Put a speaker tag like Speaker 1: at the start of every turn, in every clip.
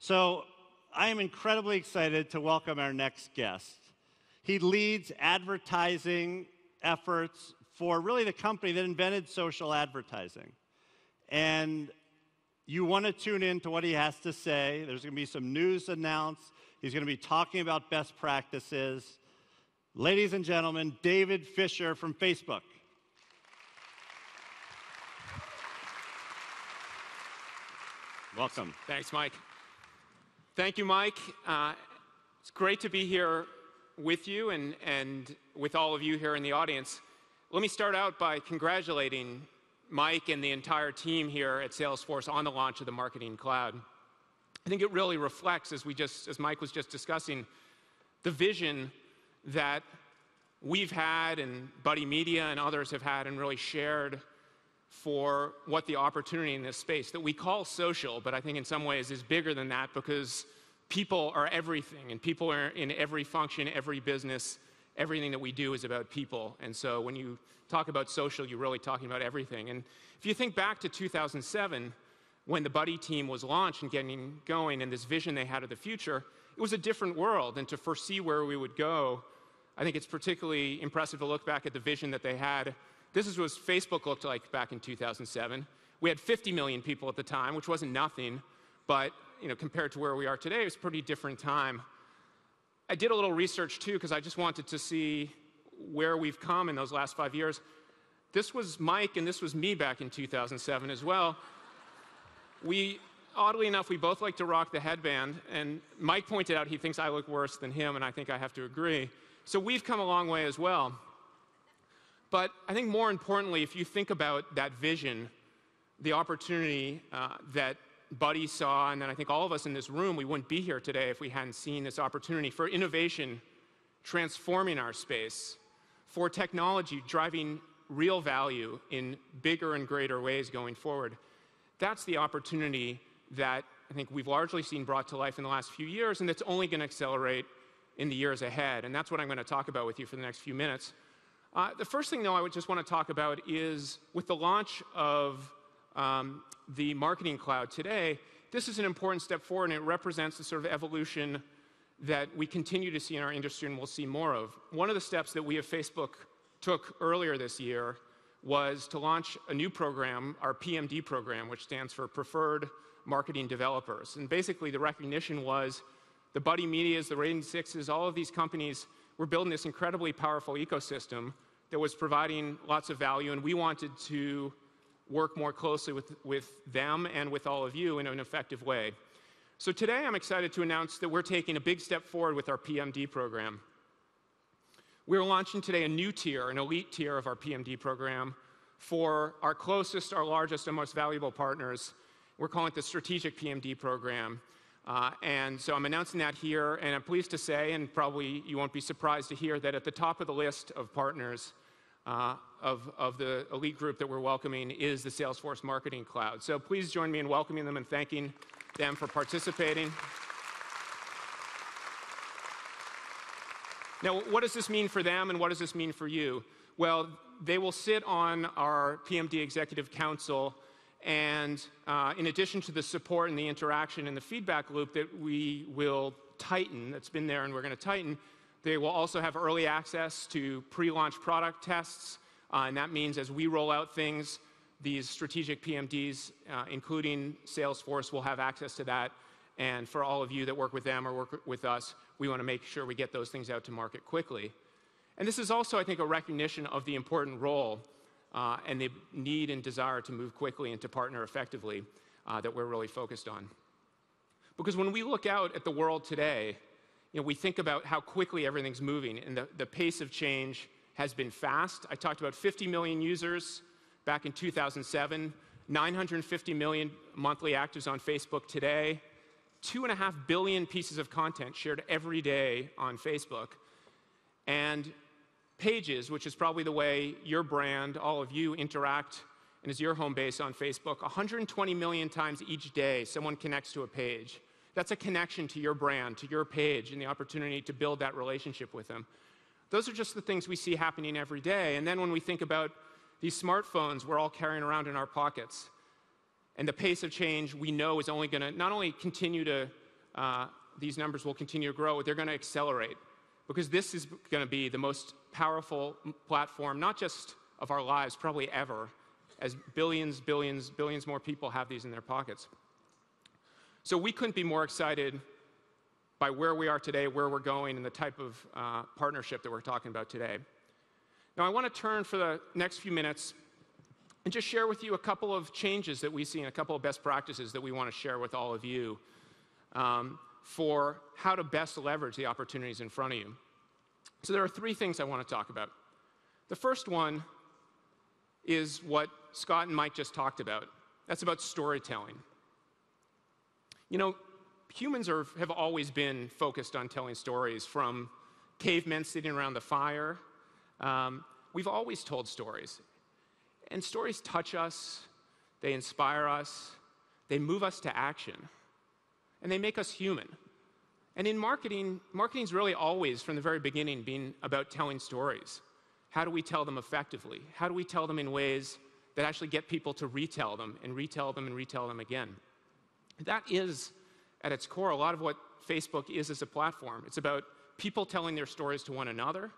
Speaker 1: So I am incredibly excited to welcome our next guest. He leads advertising efforts for really the company that invented social advertising. And you want to tune in to what he has to say. There's going to be some news announced. He's going to be talking about best practices. Ladies and gentlemen, David Fischer from Facebook. Welcome.
Speaker 2: Thanks, Mike. Thank you, Mike. It's great to be here with you and with all of you here in the audience. Let me start out by congratulating Mike and the entire team here at Salesforce on the launch of the Marketing Cloud. I think it really reflects, as Mike was just discussing, the vision that we've had and Buddy Media and others have had and really shared for what the opportunity in this space that we call social, but I think in some ways is bigger than that because people are everything and people are in every function, every business. Everything that we do is about people. And so when you talk about social, you're really talking about everything. And if you think back to 2007, when the Buddy team was launched and getting going and this vision they had of the future, it was a different world. And to foresee where we would go, I think it's particularly impressive to look back at the vision that they had. This is what Facebook looked like back in 2007. We had 50 million people at the time, which wasn't nothing, but compared to where we are today, it was a pretty different time. I did a little research too, because I just wanted to see where we've come in those last 5 years. This was Mike and this was me back in 2007 as well. Oddly enough, we both like to rock the headband, and Mike pointed out he thinks I look worse than him, and I think I have to agree. So we've come a long way as well. But I think more importantly, if you think about that vision, the opportunity that Buddy saw, and then I think all of us in this room, we wouldn't be here today if we hadn't seen this opportunity for innovation, transforming our space, for technology driving real value in bigger and greater ways going forward. That's the opportunity that I think we've largely seen brought to life in the last few years, and that's only going to accelerate in the years ahead. And that's what I'm going to talk about with you for the next few minutes. The first thing, though, I would just want to talk about is with the launch of the Marketing Cloud today, this is an important step forward, and it represents the sort of evolution that we continue to see in our industry and we'll see more of. One of the steps that we at Facebook took earlier this year was to launch a new program, our PMD program, which stands for Preferred Marketing Developers. And basically the recognition was the Buddy Medias, the Rating6s, all of these companies were building this incredibly powerful ecosystem that was providing lots of value, and we wanted to work more closely with them and with all of you in an effective way. So today I'm excited to announce that we're taking a big step forward with our PMD program. We're launching today a new tier, an elite tier of our PMD program for our closest, our largest, and most valuable partners. We're calling it the Strategic PMD program. And so I'm announcing that here, and I'm pleased to say, and probably you won't be surprised to hear, that at the top of the list of partners of the elite group that we're welcoming is the Salesforce Marketing Cloud. So please join me in welcoming them and thanking them for participating. Now, what does this mean for them and what does this mean for you? Well, they will sit on our PMD Executive Council, and in addition to the support and the interaction and the feedback loop that we will tighten, that's been there and we're going to tighten, they will also have early access to pre-launch product tests, and that means as we roll out things, these strategic PMDs, including Salesforce, will have access to that. And for all of you that work with them or work with us, we want to make sure we get those things out to market quickly. And this is also, I think, a recognition of the important role and the need and desire to move quickly and to partner effectively that we're really focused on. Because when we look out at the world today, we think about how quickly everything's moving, and the pace of change has been fast. I talked about 50 million users back in 2007, 950 million monthly actives on Facebook today, 2.5 billion pieces of content shared every day on Facebook, and Pages, which is probably the way your brand, all of you, interact and is your home base on Facebook, 120 million times each day someone connects to a page. That's a connection to your brand, to your page, and the opportunity to build that relationship with them. Those are just the things we see happening every day. And then when we think about these smartphones we're all carrying around in our pockets, and the pace of change we know is only going to not only continue to these numbers will continue to grow, they're going to accelerate, because this is going to be the most powerful platform, not just of our lives, probably ever, as billions more people have these in their pockets. So we couldn't be more excited by where we are today, where we're going, and the type of partnership that we're talking about today. Now, I want to turn for the next few minutes and just share with you a couple of changes that we see and a couple of best practices that we want to share with all of you for how to best leverage the opportunities in front of you. So there are three things I want to talk about. The first one is what Scott and Mike just talked about. That's about storytelling. You know, humans have always been focused on telling stories, from cavemen sitting around the fire. We've always told stories. And stories touch us, they inspire us, they move us to action, and they make us human. And in marketing's really always, from the very beginning, been about telling stories. How do we tell them effectively? How do we tell them in ways that actually get people to retell them and retell them and retell them again? That is, at its core, a lot of what Facebook is as a platform. It's about people telling their stories to one another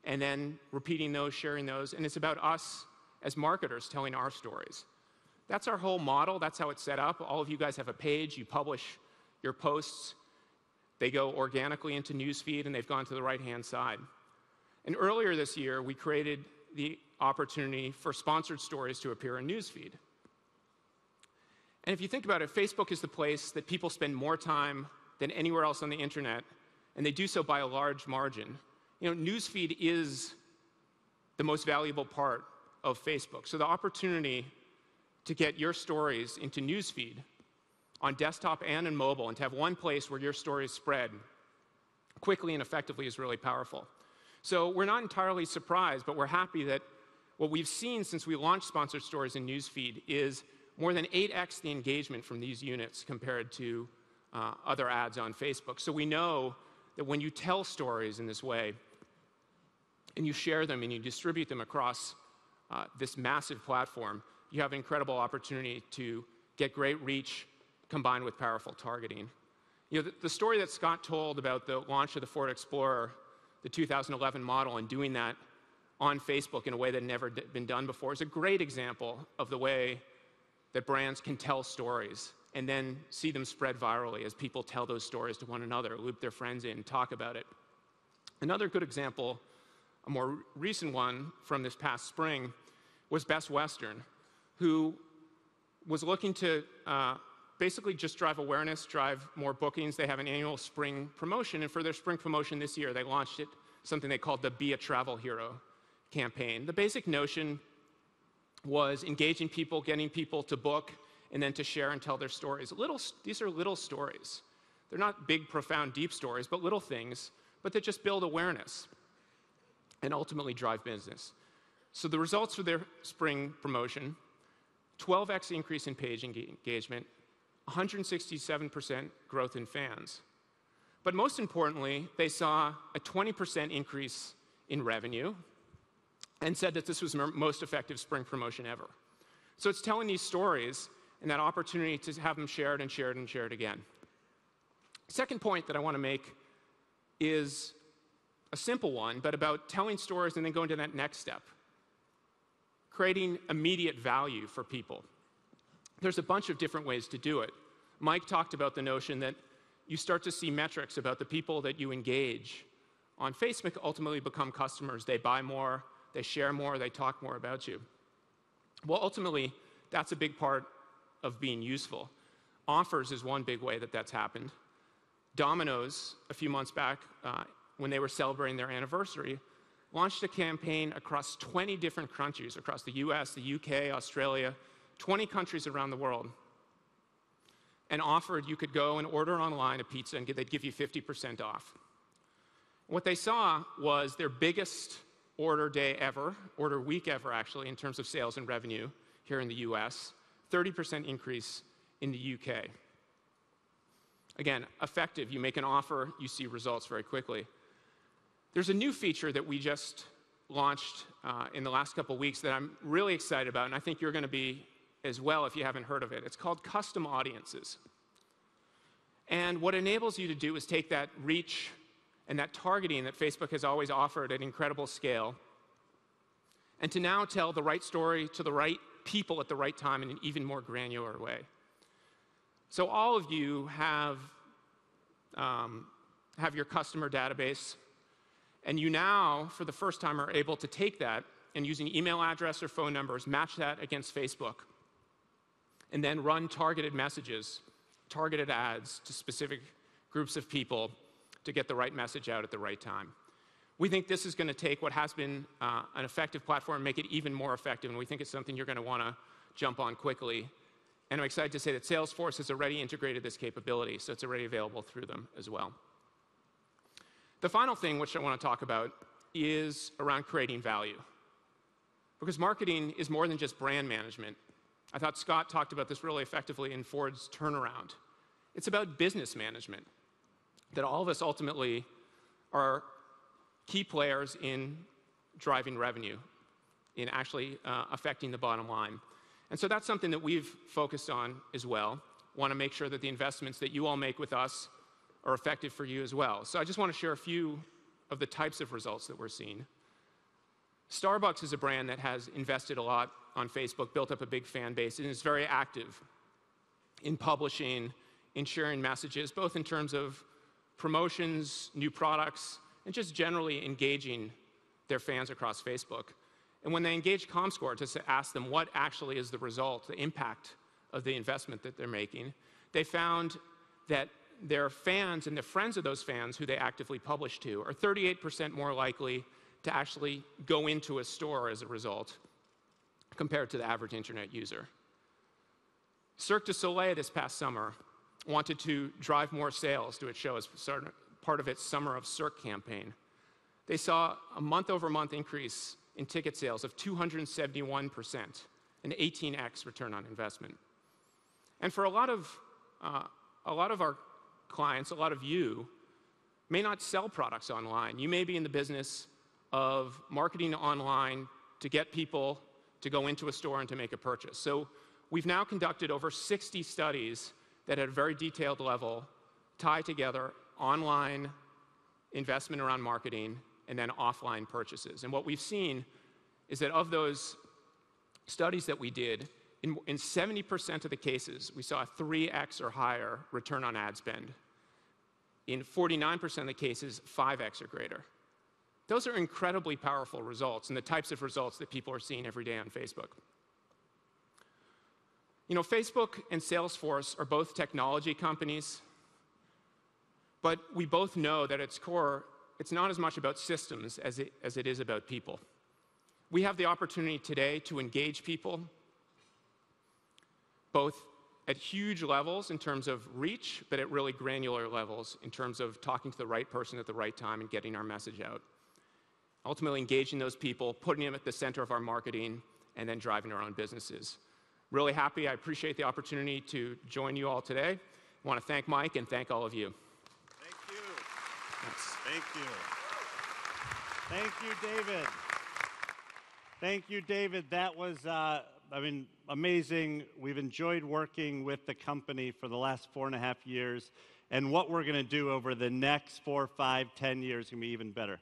Speaker 2: and then repeating those, sharing those, and it's about us as marketers telling our stories. That's our whole model. That's how it's set up. All of you guys have a page. You publish your posts. They go organically into Newsfeed, and they've gone to the right-hand side. And earlier this year, we created the opportunity for sponsored stories to appear in Newsfeed. And if you think about it, Facebook is the place that people spend more time than anywhere else on the internet, and they do so by a large margin. You know, Newsfeed is the most valuable part of Facebook. So the opportunity to get your stories into Newsfeed on desktop and in mobile, and to have one place where your stories spread quickly and effectively, is really powerful. So we're not entirely surprised, but we're happy that what we've seen since we launched sponsored stories in Newsfeed is more than 8x the engagement from these units compared to other ads on Facebook. So we know that when you tell stories in this way, and you share them and you distribute them across this massive platform, you have an incredible opportunity to get great reach combined with powerful targeting. You know, the story that Scott told about the launch of the Ford Explorer, the 2011 model, and doing that on Facebook in a way that had never been done before, is a great example of the way that brands can tell stories and then see them spread virally as people tell those stories to one another, loop their friends in, talk about it. Another good example, a more recent one from this past spring, was Best Western, who was looking to basically just drive awareness, drive more bookings. They have an annual spring promotion, and for their spring promotion this year, they launched something they called the Be a Travel Hero campaign. The basic notion was engaging people, getting people to book, and then to share and tell their stories. These are little stories. They're not big, profound, deep stories, but little things, but that just build awareness and ultimately drive business. So the results for their spring promotion: 12x increase in page engagement, 167% growth in fans. But most importantly, they saw a 20% increase in revenue and said that this was the most effective spring promotion ever. So it's telling these stories and that opportunity to have them shared and shared and shared again. Second point that I want to make is a simple one, but about telling stories and then going to that next step, creating immediate value for people. There's a bunch of different ways to do it. Mike talked about the notion that you start to see metrics about the people that you engage on Facebook ultimately become customers. They buy more, they share more, they talk more about you. Well, ultimately, that's a big part of being useful. Offers is one big way that that's happened. Domino's, a few months back, when they were celebrating their anniversary, launched a campaign across 20 different countries, across the US, the UK, Australia, 20 countries around the world, and offered you could go and order online a pizza and they'd give you 50% off. What they saw was their biggest order day ever, order week ever actually, in terms of sales and revenue here in the US, 30% increase in the UK. Again, effective. You make an offer, you see results very quickly. There's a new feature that we just launched in the last couple of weeks that I'm really excited about, and I think you're going to be as well if you haven't heard of it. It's called Custom Audiences. And what it enables you to do is take that reach and that targeting that Facebook has always offered at incredible scale, and to now tell the right story to the right people at the right time in an even more granular way. So all of you have your customer database, and you now, for the first time, are able to take that and using email address or phone numbers, match that against Facebook, and then run targeted messages, targeted ads to specific groups of people to get the right message out at the right time. We think this is going to take what has been an effective platform and make it even more effective, and we think it's something you're going to want to jump on quickly. And I'm excited to say that Salesforce has already integrated this capability, so it's already available through them as well. The final thing which I want to talk about is around creating value. Because marketing is more than just brand management. I thought Scott talked about this really effectively in Ford's turnaround. It's about business management, that all of us ultimately are key players in driving revenue, in actually affecting the bottom line. And so that's something that we've focused on as well. Want to make sure that the investments that you all make with us are effective for you as well. So I just want to share a few of the types of results that we're seeing. Starbucks is a brand that has invested a lot on Facebook, built up a big fan base, and is very active in publishing, in sharing messages, both in terms of promotions, new products, and just generally engaging their fans across Facebook. And when they engage Comscore to ask them what actually is the result, the impact of the investment that they're making, they found that their fans and the friends of those fans who they actively publish to are 38% more likely to actually go into a store as a result compared to the average internet user. Cirque du Soleil this past summer wanted to drive more sales to its show as part of its Summer of Cirque campaign. They saw a month-over-month increase in ticket sales of 271%, an 18x return on investment. And for a lot of our clients, a lot of you, may not sell products online. You may be in the business of marketing online to get people to go into a store and to make a purchase. So we've now conducted over 60 studies that at a very detailed level tie together online investment around marketing and then offline purchases. And what we've seen is that of those studies that we did, in 70% of the cases, we saw a 3x or higher return on ad spend. In 49% of the cases, 5x or greater. Those are incredibly powerful results and the types of results that people are seeing every day on Facebook. You know, Facebook and Salesforce are both technology companies, but we both know that at its core, it's not as much about systems as it is about people. We have the opportunity today to engage people, both at huge levels in terms of reach, but at really granular levels in terms of talking to the right person at the right time and getting our message out. Ultimately engaging those people, putting them at the center of our marketing, and then driving our own businesses. Really happy. I appreciate the opportunity to join you all today. I want to thank Mike and thank all of you.
Speaker 1: Thank you.
Speaker 2: Thanks.
Speaker 1: Thank you. Thank you, David. Thank you, David. That was, amazing. We've enjoyed working with the company for the last 4.5 years, and what we're going to do over the next 4, 5, 10 years is going to be even better.